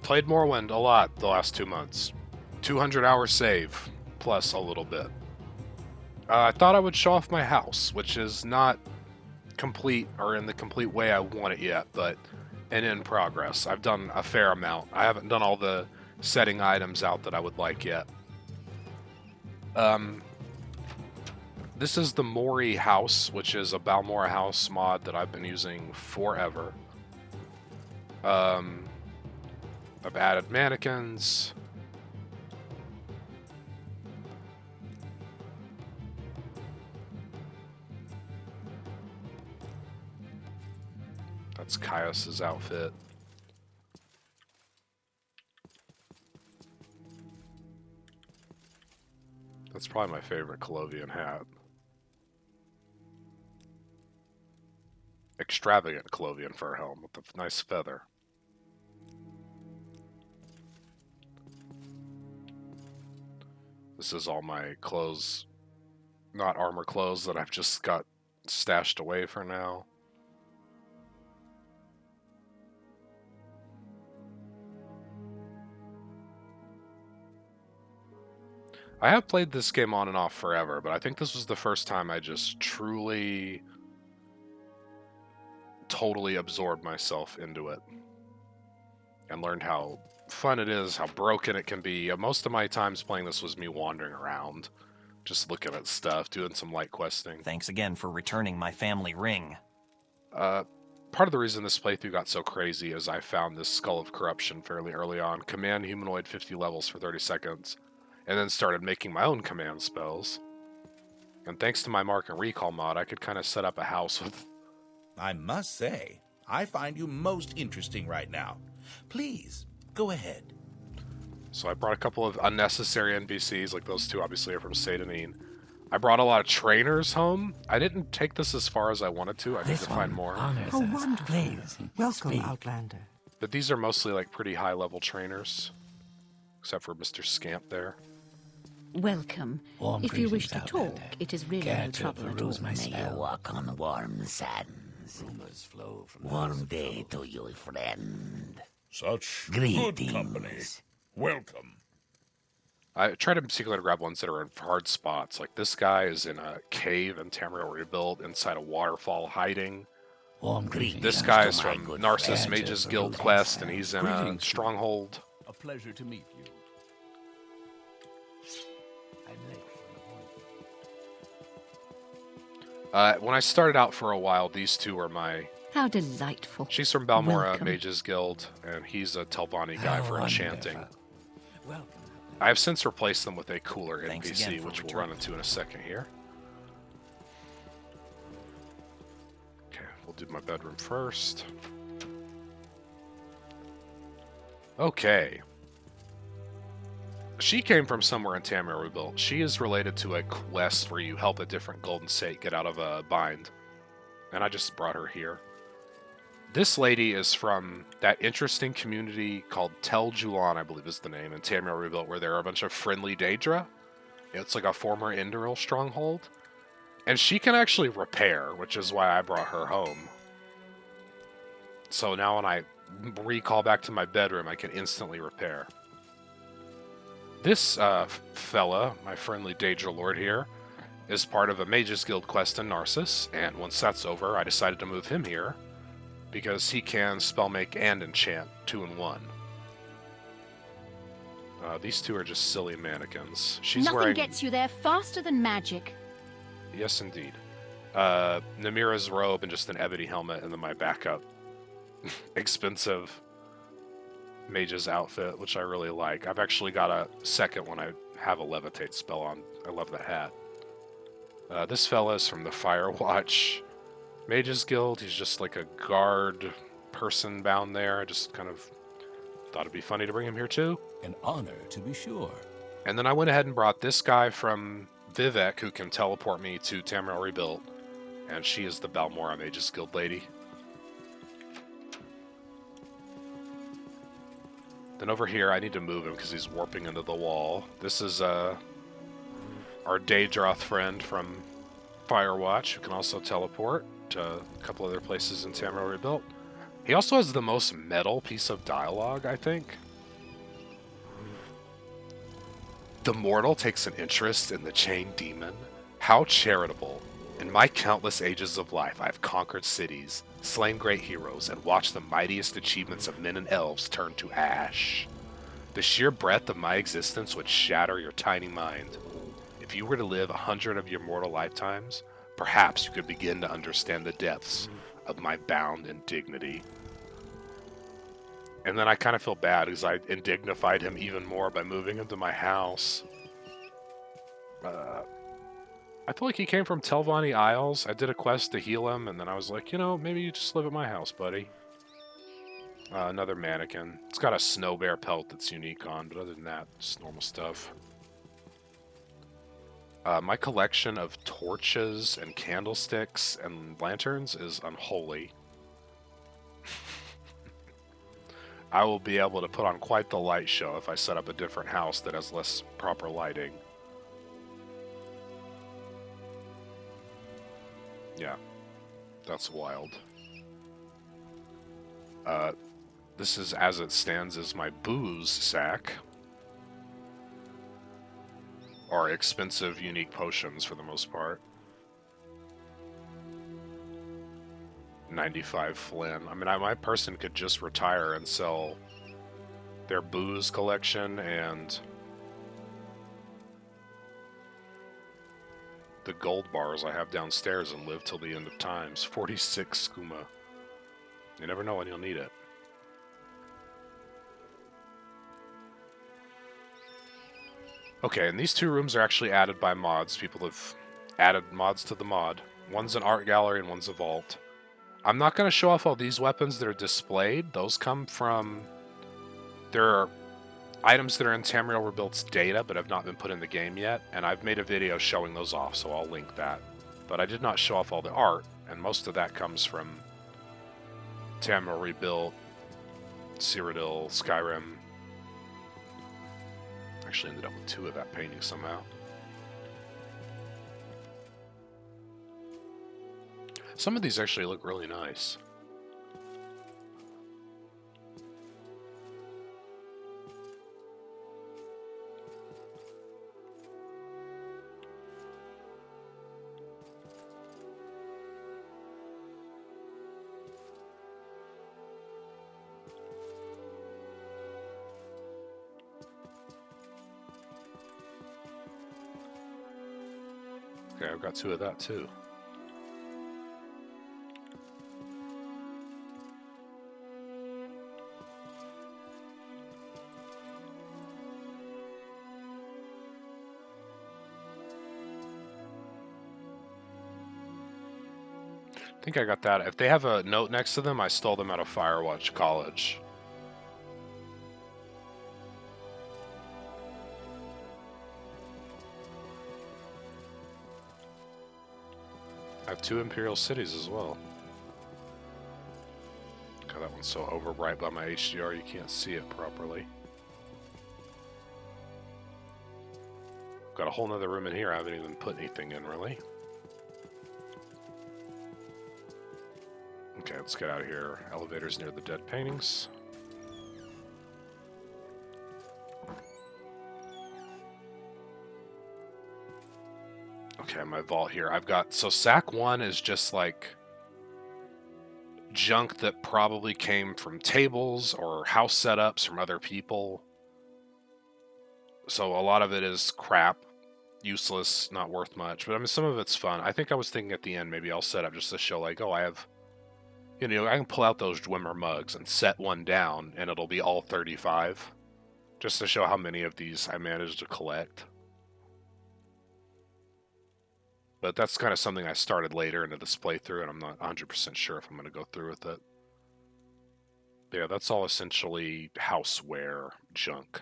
Played Morrowind a lot the last 2 months. 200 hour save, plus a little bit. I thought I would show off my house, which is not complete or in the complete way I want it yet, but in progress. I've done a fair amount. I haven't done all the setting items out that I would like yet. This is the Mori house, which is a Balmora house mod that I've been using forever. I've added mannequins. That's Caius's outfit. That's probably my favorite Colovian hat. Extravagant Colovian fur helm with a nice feather. This is all my clothes, not armor clothes, that I've just got stashed away for now. I have played this game on and off forever, but I think this was the first time I just truly, totally absorbed myself into it and learned how fun it is, how broken it can be. Most of my times playing this was me wandering around, just looking at stuff, doing some light questing. Thanks again for returning my family ring. Part of the reason this playthrough got so crazy is I found this Skull of Corruption fairly early on. Command humanoid 50 levels for 30 seconds. And then started making my own command spells. And thanks to my Mark and Recall mod, I could kind of set up a house with... I must say, I find you most interesting right now. Please, go ahead. So I brought a couple of unnecessary NPCs, like those two obviously are from Satanin. I brought a lot of trainers home. I didn't take this as far as I wanted to. I need to find more. Oh, wonderful. Please, welcome, Outlander. But these are mostly like pretty high-level trainers. Except for Mr. Scamp there. Welcome. If you wish to talk, it is really no trouble at all. May you walk on warm sands. Warm day to you, friend. Such Greetings. good company. Welcome. I try to particularly grab ones that are in hard spots. Like this guy is in a cave in Tamriel Rebuilt, inside a waterfall hiding. Warm This guy is from Narcissus Mages Guild quest, and he's in a stronghold. A pleasure to meet you. When I started out for a while, these two were my... How delightful. She's from Balmora Welcome. Mages Guild, and he's a Telvanni guy for enchanting. Welcome. I have since replaced them with a cooler Thanks NPC, again for which we'll returning. run into in a second here. Okay, we'll do my bedroom first. Okay. She came from somewhere in Tamriel Rebuilt. She is related to a quest where you help a different Golden State get out of a bind. And I just brought her here. This lady is from that interesting community called Tel Julan, I believe is the name, in Tamriel Rebuilt, where there are a bunch of friendly Daedra. It's like a former Indoril stronghold. And she can actually repair, which is why I brought her home. So now when I recall back to my bedroom, I can instantly repair. This fella, my friendly Daedra Lord here, is part of a Mages Guild quest in Narcissus, and once that's over, I decided to move him here, because he can spell make and enchant 2 in 1. These two are just silly mannequins. She's Nothing wearing... gets you there faster than magic. Yes, indeed. Namira's robe and just an ebony helmet, and then my backup expensive mage's outfit, which I really like. I've actually got a second one. I have a levitate spell on. I love that hat. This fella is from the Firewatch Mages Guild. He's just like a guard person bound there. I just kind of thought it'd be funny to bring him here too. An honor, to be sure. And then I went ahead and brought this guy from Vivek, who can teleport me to Tamriel Rebuilt, and she is the Balmora Mages Guild lady. Then over here, I need to move him because he's warping into the wall. This is our Daedroth friend from Firewatch, who can also teleport to a couple other places in Tamriel Rebuilt. He also has the most metal piece of dialogue, I think. The mortal takes an interest in the chained demon. How charitable. In my countless ages of life, I have conquered cities, slain great heroes, and watched the mightiest achievements of men and elves turn to ash. The sheer breadth of my existence would shatter your tiny mind. If you were to live 100 of your mortal lifetimes, perhaps you could begin to understand the depths of my bound in dignity. And then I kind of feel bad because I indignified him even more by moving him to my house. I feel like he came from Telvanni Isles. I did a quest to heal him, and then I was like, you know, maybe you just live at my house, buddy. Another mannequin. It's got a snow bear pelt that's unique on, but other than that, just normal stuff. My collection of torches and candlesticks and lanterns is unholy. I will be able to put on quite the light show if I set up a different house that has less proper lighting. Yeah, that's wild. This is, as it stands, is my booze sack. Or expensive, unique potions for the most part. 95 Flynn. I mean, my person could just retire and sell their booze collection and the gold bars I have downstairs and live till the end of times. 46 skooma. You never know when you'll need it. Okay, and these two rooms are actually added by mods. People have added mods to the mod. One's an art gallery and one's a vault. I'm not going to show off all these weapons that are displayed. Those come from... There are items that are in Tamriel Rebuilt's data but have not been put in the game yet, and I've made a video showing those off, so I'll link that. But I did not show off all the art, and most of that comes from Tamriel Rebuilt, Cyrodiil, Skyrim. Actually ended up with 2 of that painting somehow. Some of these actually look really nice. Okay, I've got 2 of that too. I think I got that. If they have a note next to them, I stole them out of Firewatch College. I have 2 Imperial Cities as well. God, that one's so overbright by my HDR you can't see it properly. Got a whole nother room in here I haven't even put anything in, really. Okay, let's get out of here. Elevators near the dead paintings. Okay, my vault here. I've got... So Sack 1 is just like junk that probably came from tables or house setups from other people. So a lot of it is crap, useless, not worth much. But I mean, some of it's fun. I think I was thinking at the end maybe I'll set up just to show like, oh, I have... You know, I can pull out those Dwemer mugs and set one down, and it'll be all 35. Just to show how many of these I managed to collect. But that's kind of something I started later into this playthrough, and I'm not 100% sure if I'm going to go through with it. But yeah, that's all essentially houseware junk.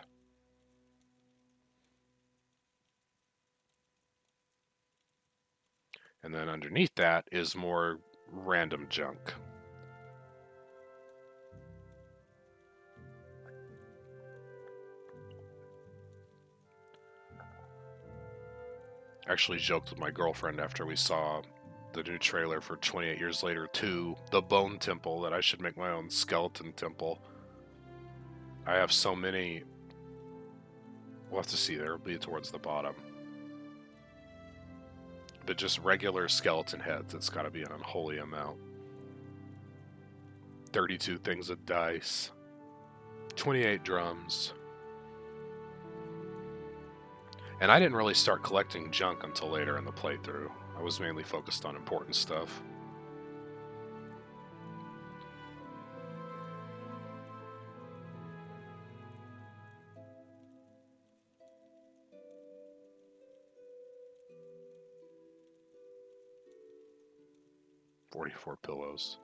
And then underneath that is more random junk. Actually joked with my girlfriend after we saw the new trailer for 28 Years Later 2, the Bone Temple, that I should make my own skeleton temple. I have so many. We'll have to see. There will be towards the bottom. But just regular skeleton heads, it's got to be an unholy amount. 32 things of dice. 28 drums. And I didn't really start collecting junk until later in the playthrough. I was mainly focused on important stuff. $44 pillows.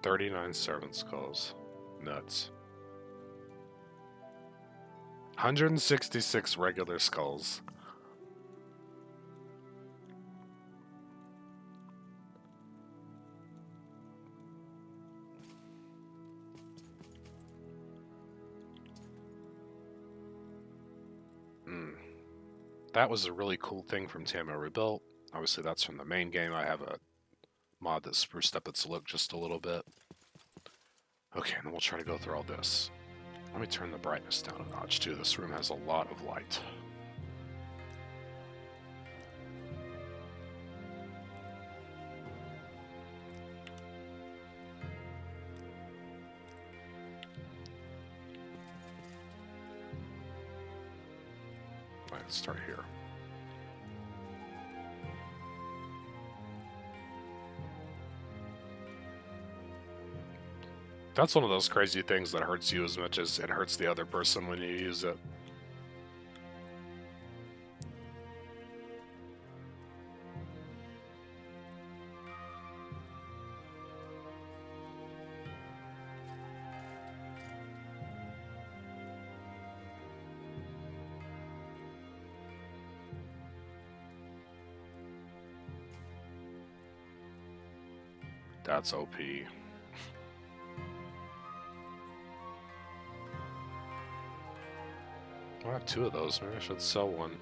$39 servant skulls. Nuts. 166 regular skulls. That was a really cool thing from Tamo Rebuilt. Obviously that's from the main game. I have a mod that spruced up its look just a little bit. Okay, and then we'll try to go through all this. Let me turn the brightness down a notch too. This room has a lot of light. Let's start here. That's one of those crazy things that hurts you as much as it hurts the other person when you use it. That's OP. I have 2 of those. Maybe I should sell one.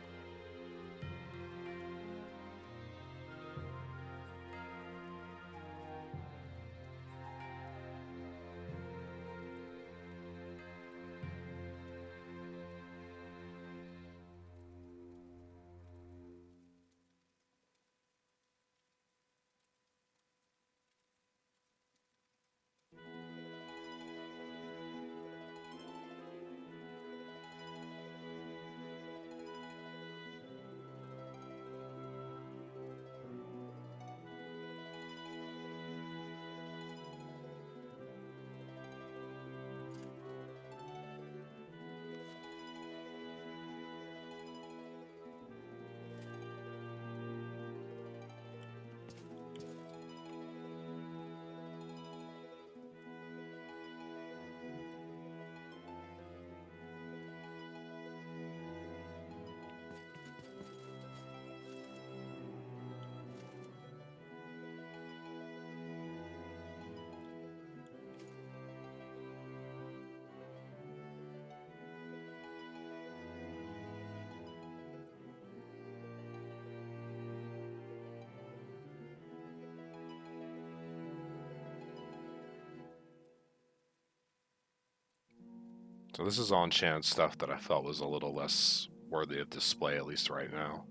So this is on chance stuff that I felt was a little less worthy of display, at least right now.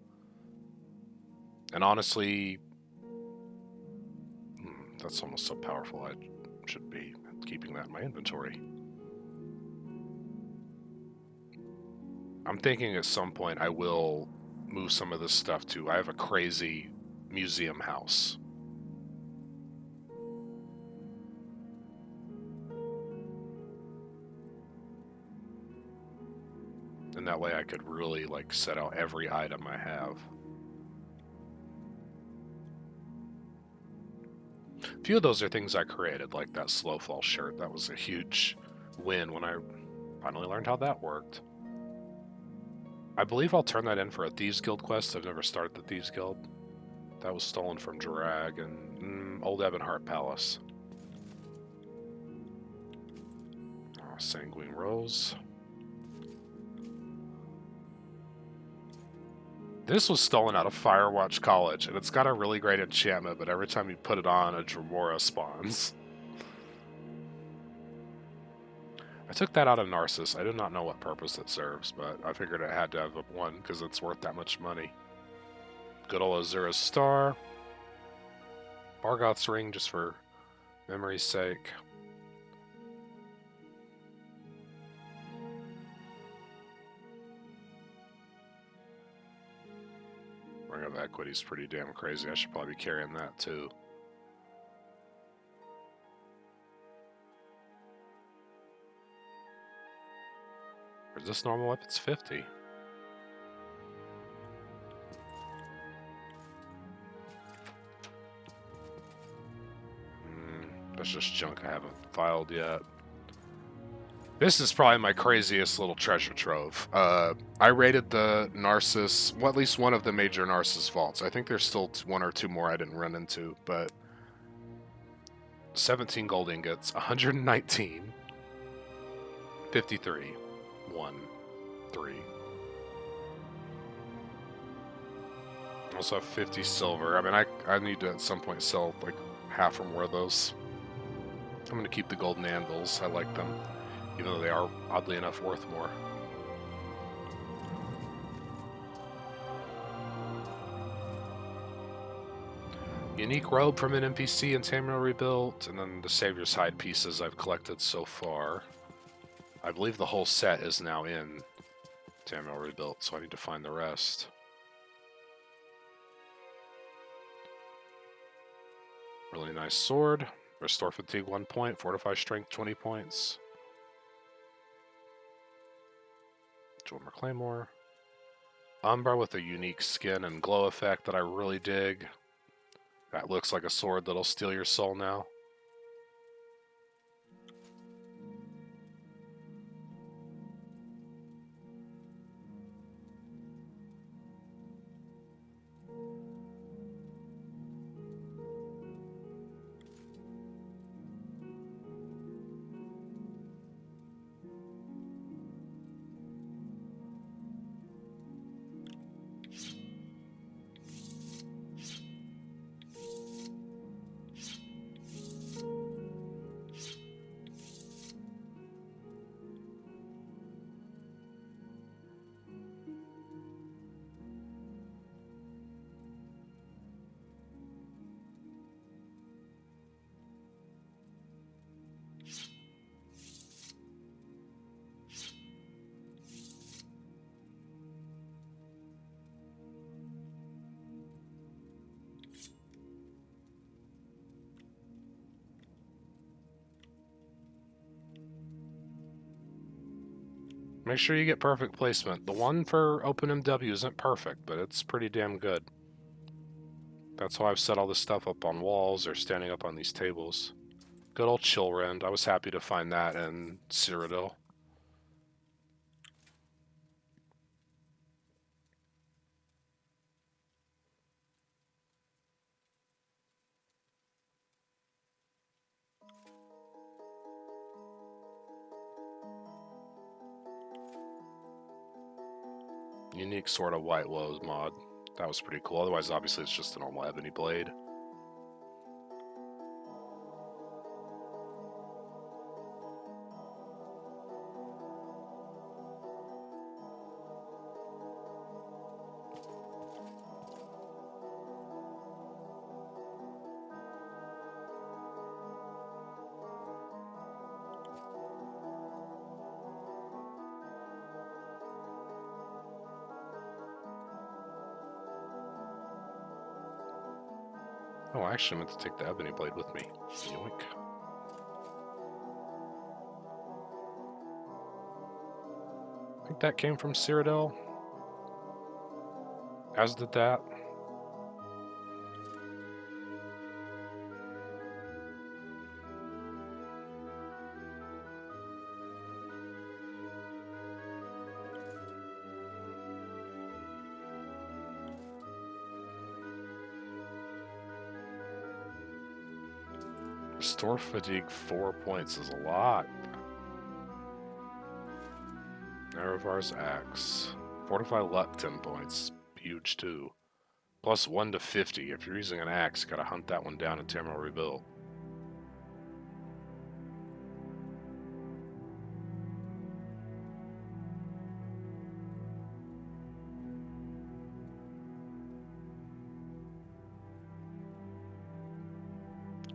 And honestly, that's almost so powerful I should be keeping that in my inventory. I'm thinking at some point I will move some of this stuff to, I have a crazy museum house. And that way I could really like set out every item I have. A few of those are things I created, like that slow fall shirt. That was a huge win when I finally learned how that worked. I believe I'll turn that in for a Thieves Guild quest. I've never started the Thieves Guild. That was stolen from Drag and Old Ebonheart Palace. Sanguine Rose. This was stolen out of Firewatch College, and it's got a really great enchantment, but every time you put it on, a Dremora spawns. I took that out of Narcissus. I do not know what purpose it serves, but I figured it had to have one because it's worth that much money. Good old Azura's Star. Bargoth's Ring, just for memory's sake. Ring of Equity's pretty damn crazy. I should probably be carrying that too. Or is this normal if it's 50? That's just junk I haven't filed yet. This is probably my craziest little treasure trove. I raided the Narcissus, well, at least one of the major Narcissus vaults. I think there's still one or two more I didn't run into, but 17 gold ingots, 119, 53, 1, 3. Also have 50 silver. I mean, I need to at some point sell like half or more of those. I'm going to keep the golden anvils. I like them, even though they are, oddly enough, worth more. Unique robe from an NPC in Tamriel Rebuilt, and then the Savior's Hide pieces I've collected so far. I believe the whole set is now in Tamriel Rebuilt, so I need to find the rest. Really nice sword. Restore fatigue 1 point, fortify strength 20 points. Jormer Claymore. Umbra with a unique skin and glow effect that I really dig. That looks like a sword that'll steal your soul now. Make sure you get perfect placement. The one for OpenMW isn't perfect, but it's pretty damn good. That's why I've set all this stuff up on walls or standing up on these tables. Good old Chillrend. I was happy to find that in Cyrodiil. Unique sort of White Woes mod. That was pretty cool. Otherwise, obviously, it's just a normal ebony blade. Oh, I actually meant to take the ebony blade with me. Yoink. I think that came from Cyrodiil. As did that. Restore fatigue 4 points is a lot. Rovar's Axe. Fortify luck 10 points. Huge too. Plus 1 to 50. If you're using an axe, you gotta hunt that one down in Tamriel Rebuilt.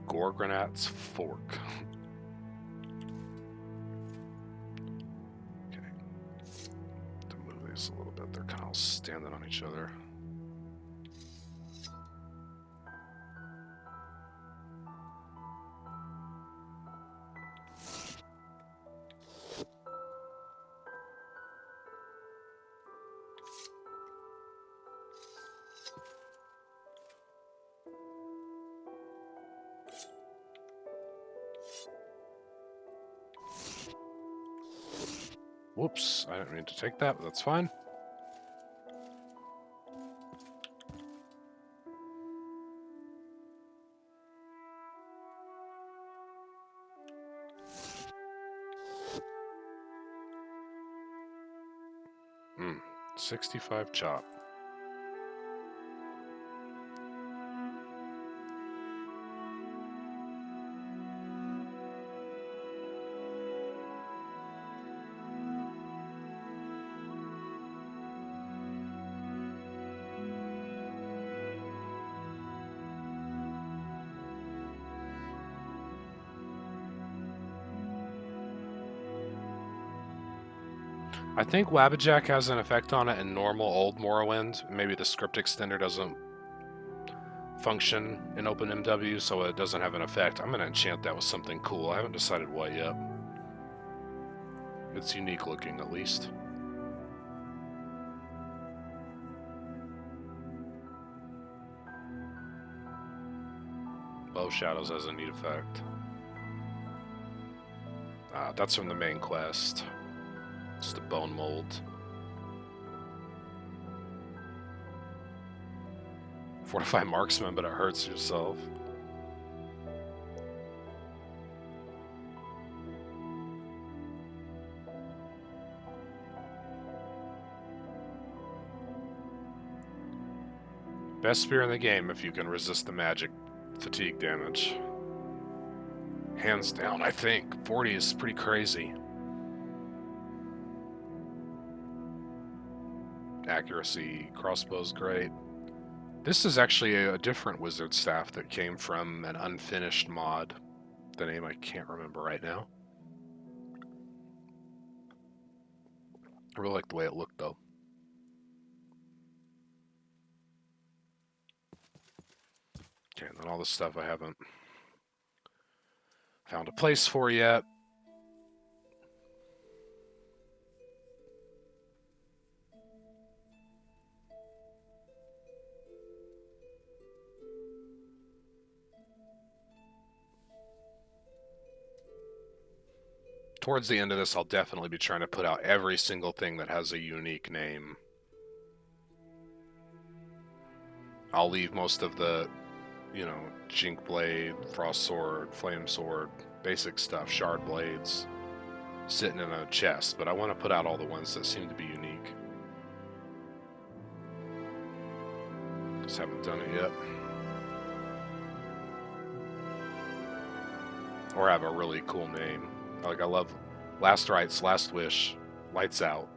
Gorgranat's Fork. Okay. To move these a little bit, they're kind of standing on each other. Whoops, I didn't mean to take that, but that's fine. Hmm, 65 chop. I think Wabbajack has an effect on it in normal old Morrowind. Maybe the script extender doesn't function in OpenMW, so it doesn't have an effect. I'm going to enchant that with something cool. I haven't decided what yet. It's unique looking, at least. Bow Shadows has a neat effect. That's from the main quest. It's the bone mold. Fortify marksman, but it hurts yourself. Best spear in the game if you can resist the magic fatigue damage. Hands down, I think. 40 is pretty crazy. Accuracy, crossbow's great. This is actually a different wizard staff that came from an unfinished mod. The name I can't remember right now. I really like the way it looked, though. Okay, and then all this stuff I haven't found a place for yet. Towards the end of this, I'll definitely be trying to put out every single thing that has a unique name. I'll leave most of the, you know, Jink Blade, Frost Sword, Flame Sword, basic stuff, Shard Blades, sitting in a chest, but I want to put out all the ones that seem to be unique. Just haven't done it yet. Or have a really cool name. Like, I love Last Rites, Last Wish, Lights Out.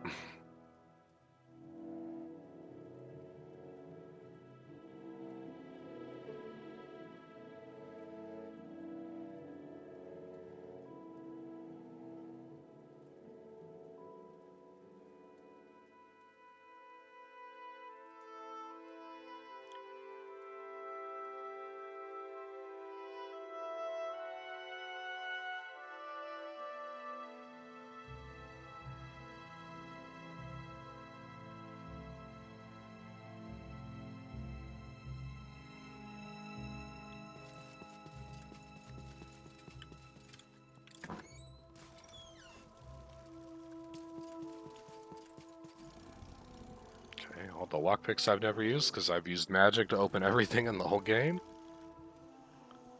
All the lockpicks I've never used, because I've used magic to open everything in the whole game.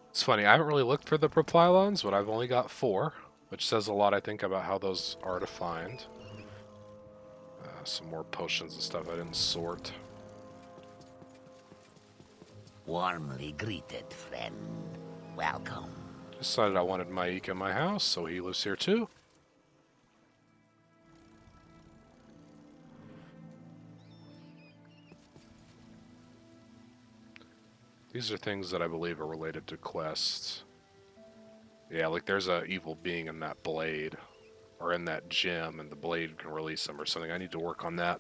It's funny, I haven't really looked for the Proplylons, but I've only got 4, which says a lot, I think, about how those are defined. Some more potions and stuff I didn't sort. Warmly greeted, friend. Welcome. Decided I wanted Mike in my house, so he lives here too. These are things that I believe are related to quests. Yeah, like there's a evil being in that blade, or in that gem, and the blade can release them or something. I need to work on that.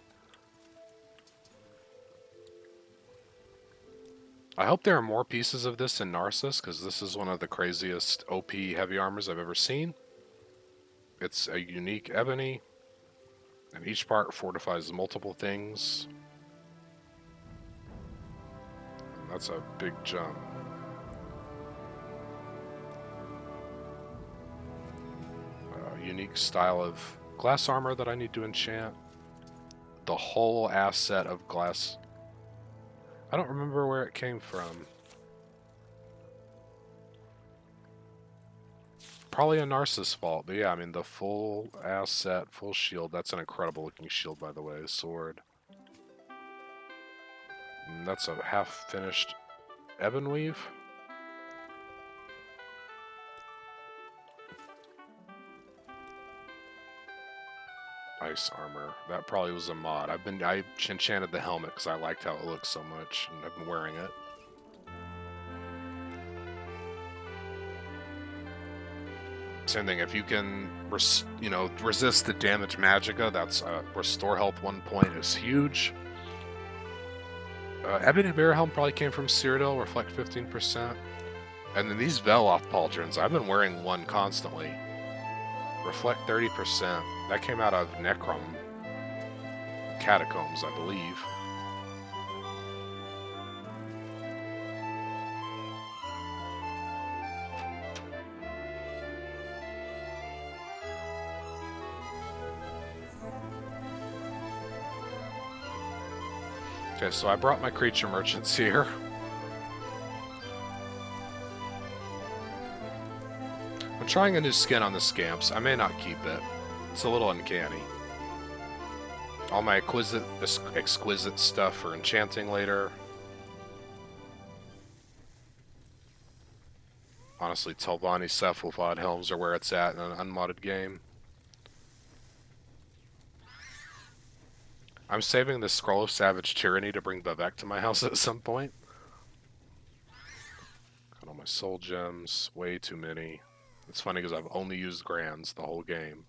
I hope there are more pieces of this in Narcissus, because this is one of the craziest OP heavy armors I've ever seen. It's a unique ebony, and each part fortifies multiple things. And that's a big jump. Unique style of glass armor that I need to enchant. The whole asset of glass. I don't remember where it came from. Probably a Narcissus fault, but yeah, I mean the full asset, full shield. That's an incredible looking shield, by the way. Sword. And that's a half finished ebon weave. Ice armor. That probably was a mod. I enchanted the helmet because I liked how it looks so much, and I've been wearing it. Same thing. If you can, resist the damage magicka, that's restore health 1 point is huge. Ebony Mirror Helm probably came from Cyrodiil, reflect 15%. And then these Veloth pauldrons, I've been wearing one constantly. Reflect 30%. That came out of Necrom Catacombs, I believe. Okay, so I brought my creature merchants here. I'm trying a new skin on the Scamps. I may not keep it. It's a little uncanny. All my exquisite stuff for enchanting later. Honestly, Telvanni Cephalopod Helms are where it's at in an unmodded game. I'm saving the Scroll of Savage Tyranny to bring Vivek to my house at some point. Got all my soul gems. Way too many. It's funny because I've only used Grands the whole game.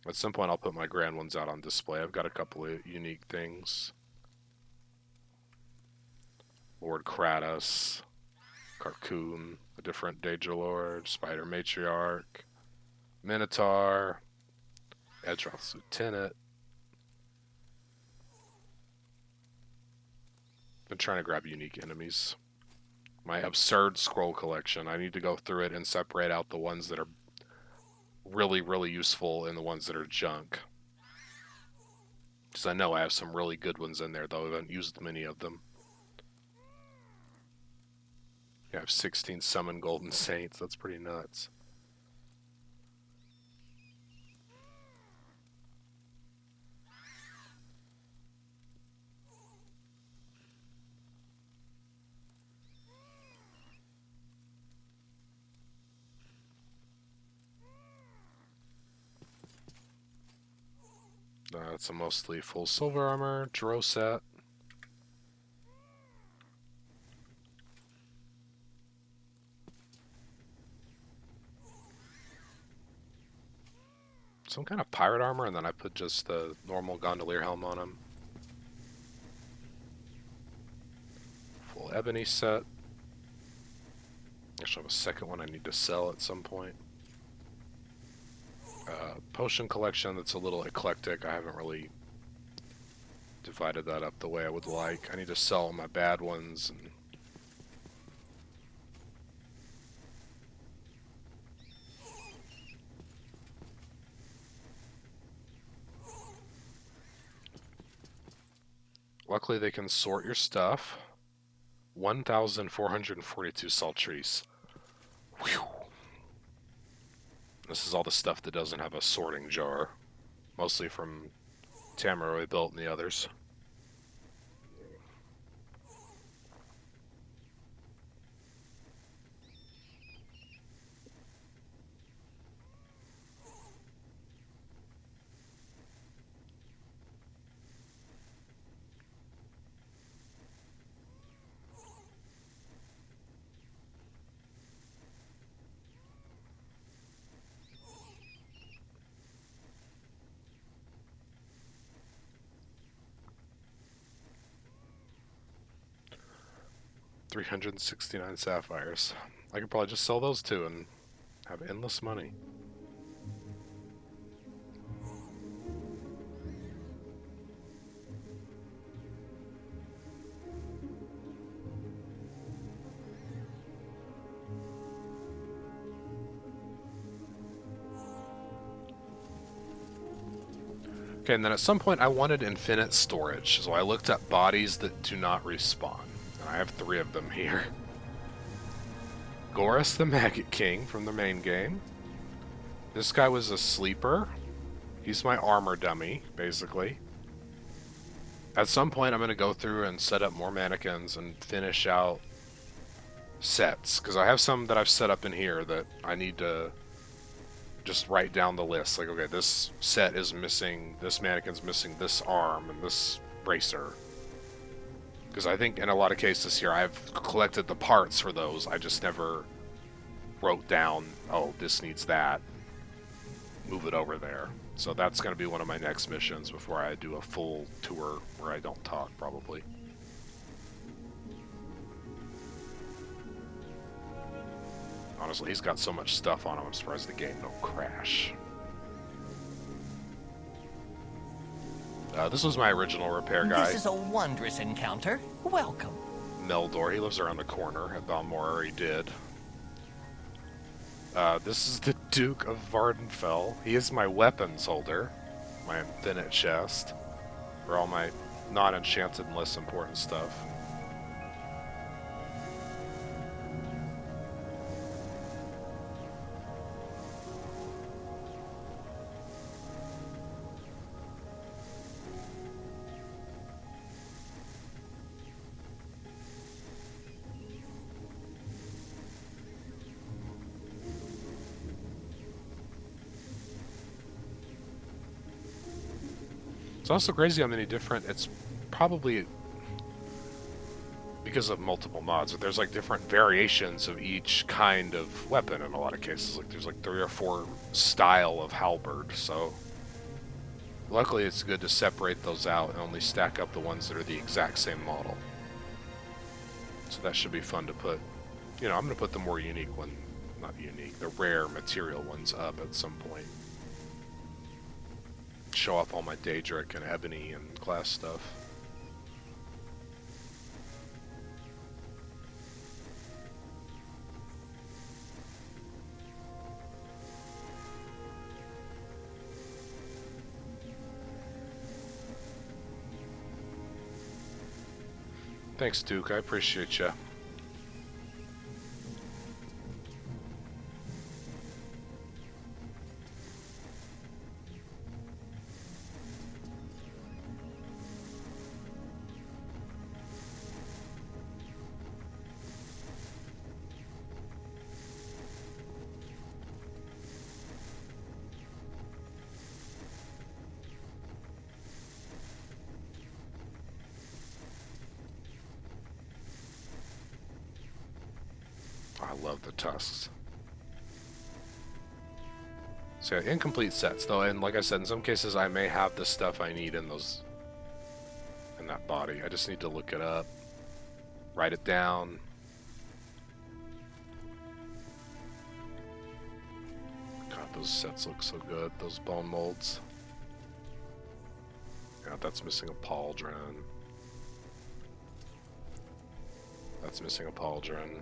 At some point I'll put my Grand ones out on display. I've got a couple of unique things. Lord Kratos, Carcoon, a different Daedra Lord, Spider Matriarch, Minotaur, Edroth's Lieutenant. Been trying to grab unique enemies. My absurd scroll collection. I need to go through it and separate out the ones that are really, really useful and the ones that are junk. Because I know I have some really good ones in there, though I haven't used many of them. Yeah, I have 16 Summon Golden Saints. That's pretty nuts. It's a mostly full silver armor, Drow set. Some kind of pirate armor, and then I put just the normal gondolier helm on him. Full ebony set. Actually, I have a second one I need to sell at some point. Potion collection that's a little eclectic. I haven't really divided that up the way I would like. I need to sell my bad ones. And luckily they can sort your stuff. 1,442 saltries. Whew. This is all the stuff that doesn't have a sorting jar. mostly from Tamara we built and the others. $369 sapphires. I could probably just sell those too and have endless money. Okay, and then at some point I wanted infinite storage, so I looked up bodies that do not respawn. And I have 3 of them here. Gorus the Maggot King from the main game. This guy was a sleeper. He's my armor dummy, basically. At some point I'm going to go through and set up more mannequins and finish out sets, because I have some that I've set up in here that I need to just write down the list. Like, okay, this set is missing, this mannequin's missing this arm and this bracer. Because I think in a lot of cases here, I've collected the parts for those. I just never wrote down, oh, this needs that. Move it over there. So that's going to be one of my next missions before I do a full tour where I don't talk, probably. Honestly, he's got so much stuff on him, I'm surprised the game don't crash. This was my original repair guy. This is a wondrous encounter. Welcome. Meldor, he lives around the corner at Mori did. This is the Duke of Vardenfell. He is my weapons holder, my infinite chest, for all my non-enchanted and less important stuff. It's also crazy how many different, it's probably because of multiple mods, but there's like different variations of each kind of weapon in a lot of cases. Like there's like 3 or 4 style of halberd, so luckily it's good to separate those out and only stack up the ones that are the exact same model. So that should be fun to put, you know, I'm going to put the more unique one, not unique, the rare material ones up at some point. Show off all my Daedric and Ebony and class stuff. Thanks, Duke. I appreciate you. I love the tusks. So yeah, incomplete sets though, and like I said, in some cases I may have the stuff I need in those, in that body. I just need to look it up, write it down. God, those sets look so good, those bone molds. Yeah, that's missing a pauldron. That's missing a pauldron.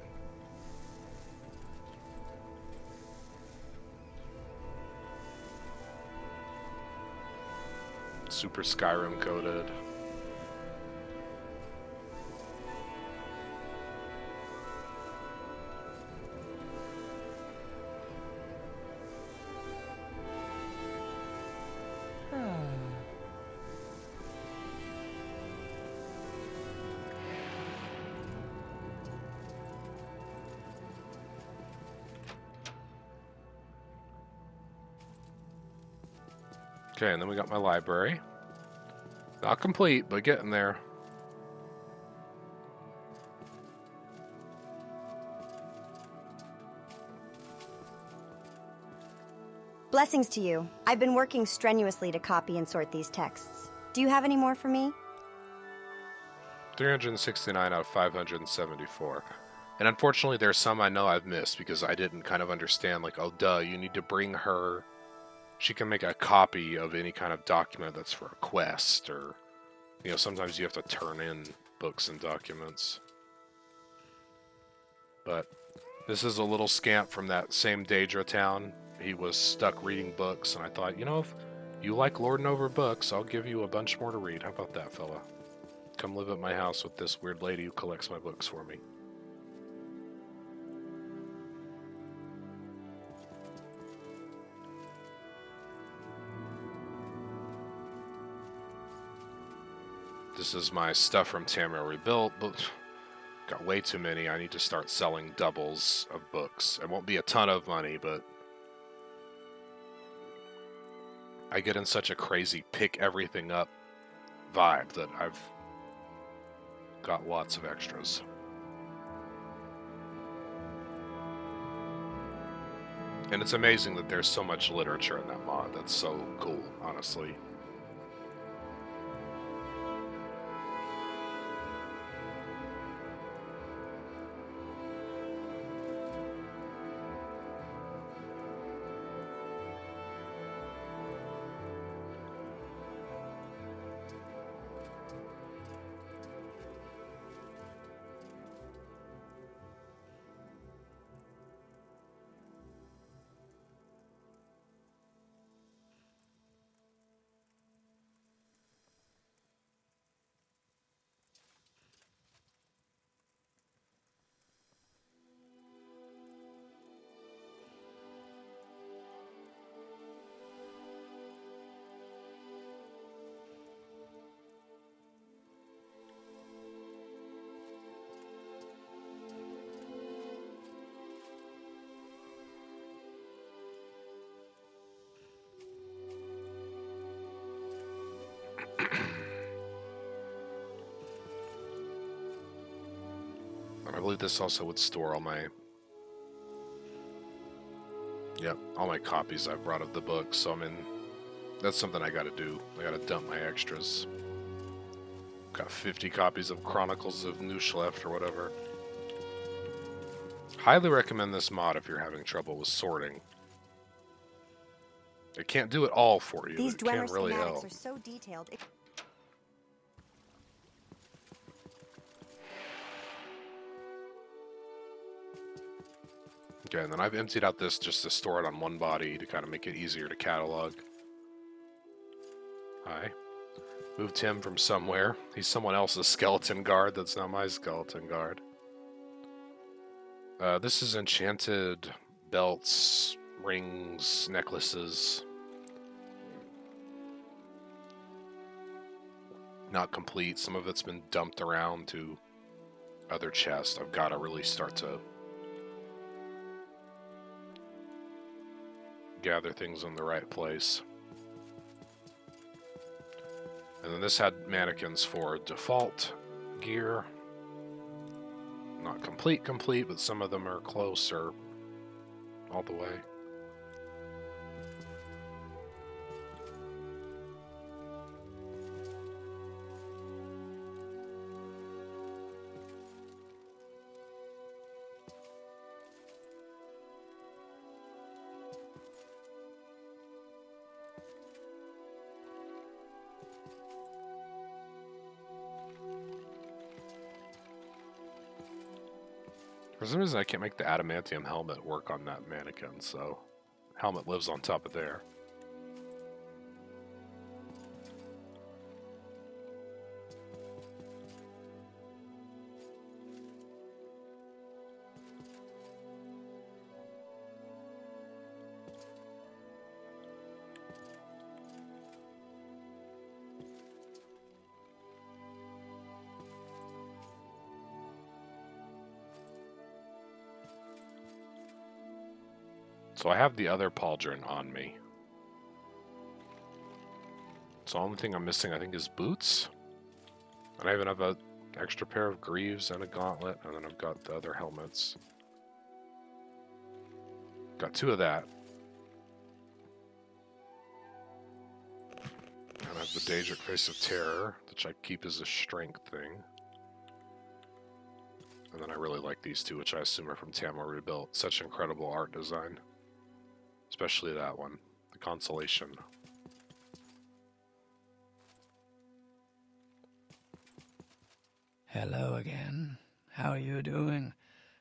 Super Skyrim coded. Okay, and then we got my library. Not complete, but getting there. Blessings to you. I've been working strenuously to copy and sort these texts. Do you have any more for me? 369 out of 574. And unfortunately, there's some I know I've missed because I didn't kind of understand, like, oh, duh, you need to bring her... She can make a copy of any kind of document that's for a quest, or, you know, sometimes you have to turn in books and documents. But this is a little scamp from that same Daedra town. He was stuck reading books, and I thought, you know, if you like lording over books, I'll give you a bunch more to read. How about that, fella? Come live at my house with this weird lady who collects my books for me. This is my stuff from Tamriel Rebuilt, but got way too many. I need to start selling doubles of books. It won't be a ton of money, but I get in such a crazy pick everything up vibe that I've got lots of extras. And it's amazing that there's so much literature in that mod. That's so cool, honestly. I believe this also would store all my... Yep, all my copies I've brought of the book, so I mean, that's something I gotta do. I gotta dump my extras. Got 50 copies of Chronicles of Noosh left or whatever. Highly recommend this mod if you're having trouble with sorting. It can't do it all for you, These but it can Dwemer really schematics help. are so detailed. Okay, and then I've emptied out this just to store it on one body to kind of make it easier to catalog. Hi. Moved him from somewhere. He's someone else's skeleton guard that's not my skeleton guard. This is enchanted belts, rings, necklaces. Not complete. Some of it's been dumped around to other chests. I've got to really start to gather things in the right place. And then this had mannequins for default gear. Not complete, but some of them are close or all the way. For some reason, I can't make the adamantium helmet work on that mannequin, so helmet lives on top of there. So I have the other pauldron on me. So the only thing I'm missing, I think, is boots. And I even have an extra pair of greaves and a gauntlet, and then I've got the other helmets. Got 2 of that. And I have the Daedric Face of Terror, which I keep as a strength thing. And then I really like these 2, which I assume are from Tamor Rebuilt. Such incredible art design. Especially that one, the Consolation. Hello again. How are you doing?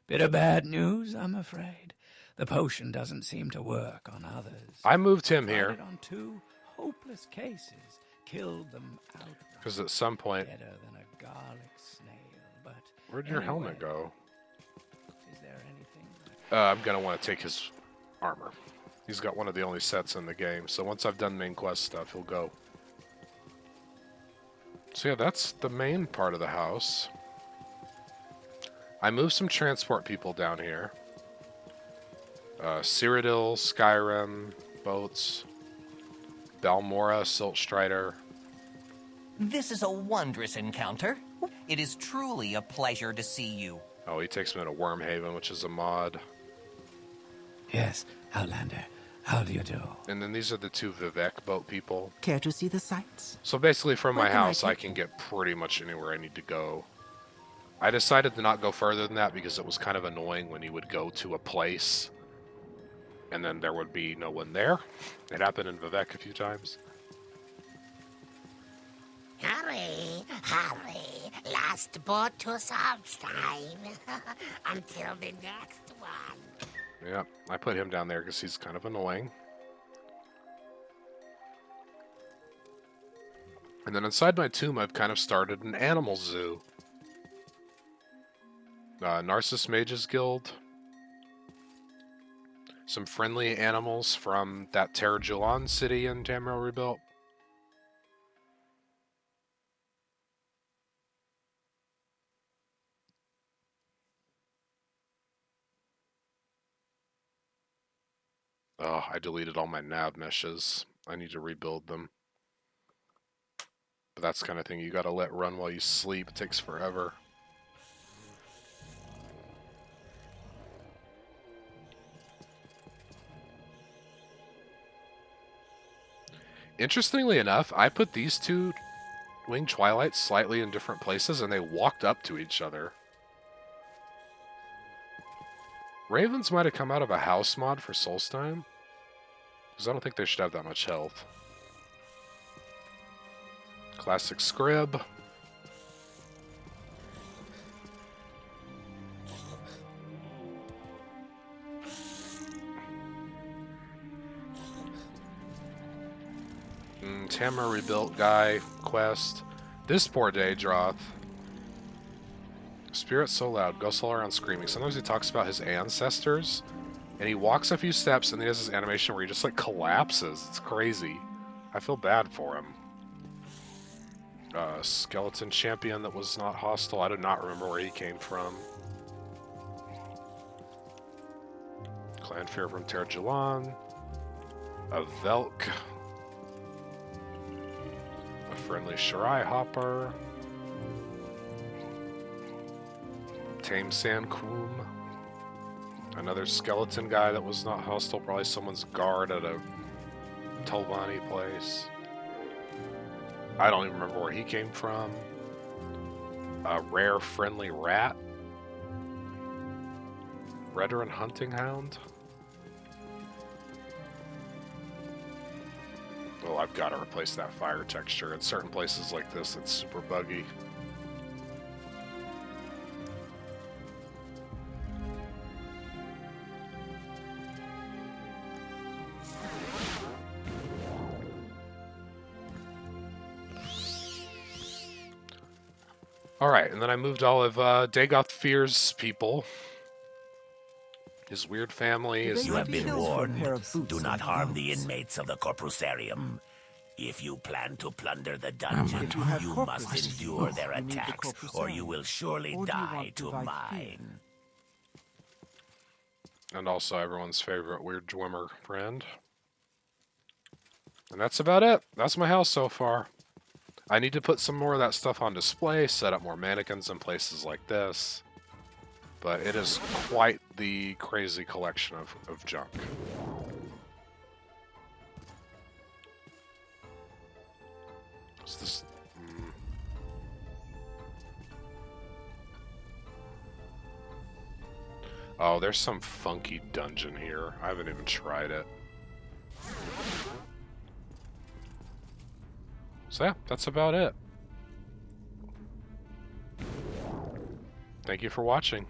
Bit of bad news, I'm afraid. The potion doesn't seem to work on others. I moved him Tried here. it on 2 hopeless cases. Killed them outright. Because at some point... Better than a garlic snail, but... Where'd your helmet go? Is there anything... I'm going to want to take his armor. He's got one of the only sets in the game, so once I've done main quest stuff, he'll go. So yeah, that's the main part of the house. I moved some transport people down here. Cyrodiil, Skyrim, boats, Balmora, Siltstrider. This is a wondrous encounter. It is truly a pleasure to see you. Oh, he takes me to Wormhaven, which is a mod. Yes, Outlander. How do you do? And then these are the 2 Vivek boat people. Care to see the sights? So basically from Where my can I house, I take can you? get pretty much anywhere I need to go. I decided to not go further than that because it was kind of annoying when you would go to a place and then there would be no one there. It happened in Vivek a few times. Hurry, hurry. Last boat to Salzheim. Until the next one. Yeah, I put him down there because he's kind of annoying. And then inside my tomb, I've kind of started an animal zoo. Narcissus Mages Guild. Some friendly animals from that Terra Julan city in Tamriel Rebuilt. Oh, I deleted all my nav meshes. I need to rebuild them. But that's the kind of thing you gotta let run while you sleep. It takes forever. Interestingly enough, I put these 2 Winged Twilights slightly in different places, and they walked up to each other. Ravens might have come out of a house mod for Solstheim, because I don't think they should have that much health. Classic Scrib. Tamriel Rebuilt guy quest. This poor Daedroth. Spirit so loud, goes all around screaming. Sometimes he talks about his ancestors, and he walks a few steps, and he has this animation where he just like collapses. It's crazy. I feel bad for him. Skeleton champion that was not hostile. I do not remember where he came from. Clan Fear from Terra Julan. A Velk. A friendly Shirai Hopper. Tame Sandkroom. Another skeleton guy that was not hostile, probably someone's guard at a Tolvani place. I don't even remember where he came from. A rare friendly rat. Veteran hunting hound. Well, I've got to replace that fire texture. In certain places like this, it's super buggy. Alright, and then I moved all of Dagoth Fear's people. His weird family is... You have been warned. Do not harm the inmates of the Corpusarium. If you plan to plunder the dungeon, you must endure their attacks, or you will surely die to mine. And also everyone's favorite weird Dwemer friend. And that's about it. That's my house so far. I need to put some more of that stuff on display, set up more mannequins in places like this. But it is quite the crazy collection of junk. Is this... Oh, there's some funky dungeon here. I haven't even tried it. So yeah, that's about it. Thank you for watching.